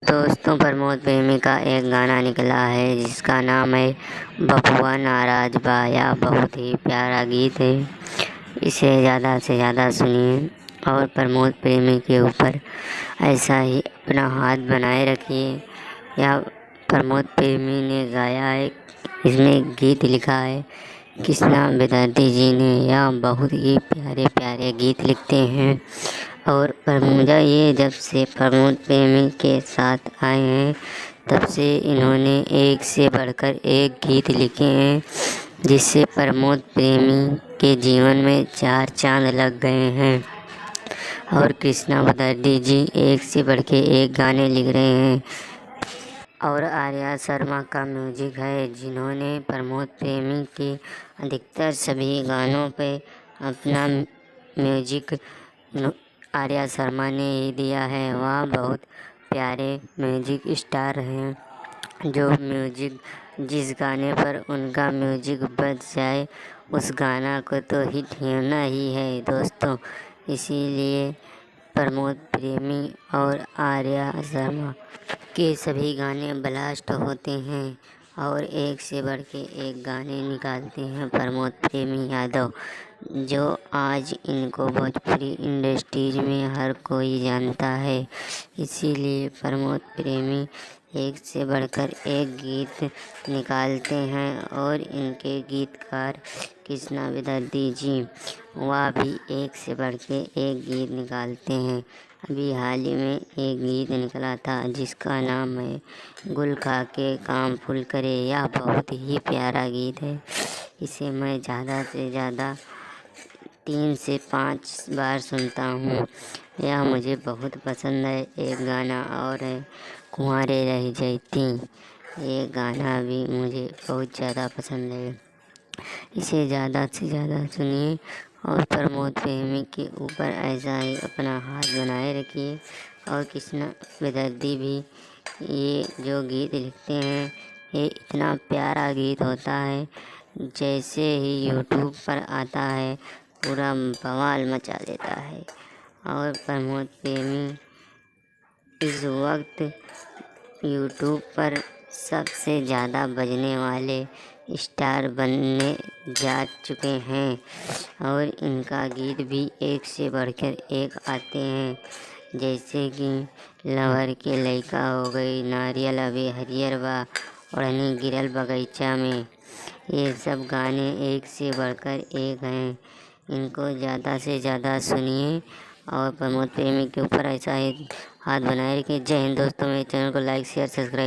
दोस्तों, प्रमोद प्रेमी का एक गाना निकला है जिसका नाम है बबुआ नाराज बाया। बहुत ही प्यारा गीत है, इसे ज़्यादा से ज़्यादा सुनिए और प्रमोद प्रेमी के ऊपर ऐसा ही अपना हाथ बनाए रखिए। यह प्रमोद प्रेमी ने गाया है, इसमें गीत लिखा है कृष्णा विद्यार्थी जी ने। यह बहुत ही प्यारे प्यारे गीत लिखते हैं और मुझे ये जब से प्रमोद प्रेमी के साथ आए हैं तब से इन्होंने एक से बढ़कर एक गीत लिखे हैं, जिससे प्रमोद प्रेमी के जीवन में चार चांद लग गए हैं। और कृष्णा विद्यार्थी जी एक से बढ़ के एक गाने लिख रहे हैं और आर्या शर्मा का म्यूजिक है, जिन्होंने प्रमोद प्रेमी के अधिकतर सभी गानों पे अपना म्यूजिक आर्या शर्मा ने ही दिया है। वह बहुत प्यारे म्यूजिक स्टार हैं, जो म्यूजिक जिस गाने पर उनका म्यूजिक बज जाए उस गाना को तो हिट होना ही है दोस्तों। इसीलिए प्रमोद प्रेमी और आर्या शर्मा के सभी गाने ब्लास्ट होते हैं और एक से बढ़ के एक गाने निकालते हैं प्रमोद प्रेमी यादव, जो आज इनको भोजपुरी इंडस्ट्रीज में हर कोई जानता है। इसीलिए प्रमोद प्रेमी एक से बढ़कर एक गीत निकालते हैं और इनके गीतकार कृष्णा विद्यार्थी जी वह भी एक से बढ़ के एक गीत निकालते हैं। अभी हाल ही में एक गीत निकला था जिसका नाम है गुल खा के काम फूल करे। यह बहुत ही प्यारा गीत है, इसे मैं ज़्यादा से ज़्यादा 3 से 5 बार सुनता हूँ। यह मुझे बहुत पसंद है। एक गाना और है कुंवारे रह जैती, ये गाना भी मुझे बहुत ज़्यादा पसंद है। इसे ज़्यादा से ज़्यादा सुनिए और प्रमोद प्रेमी के ऊपर ऐसा ही अपना हाथ बनाए रखिए। और कृष्णा विद्यार्थी भी ये जो गीत लिखते हैं ये इतना प्यारा गीत होता है, जैसे ही यूट्यूब पर आता है पूरा बवाल मचा देता है। और प्रमोद प्रेमी इस वक्त यूट्यूब पर सबसे ज़्यादा बजने वाले स्टार बनने जा चुके हैं और इनका गीत भी एक से बढ़कर एक आते हैं, जैसे कि लवर के लइका हो गई, नारियल अबे हरियर बा, ओढ़नी गिरल बगीचा में। ये सब गाने एक से बढ़कर एक हैं, इनको ज़्यादा से ज़्यादा सुनिए और प्रमोद प्रेमी के ऊपर ऐसा ही हाथ बनाए रखिए। जय हिंद दोस्तों, मेरे चैनल को लाइक शेयर सब्सक्राइब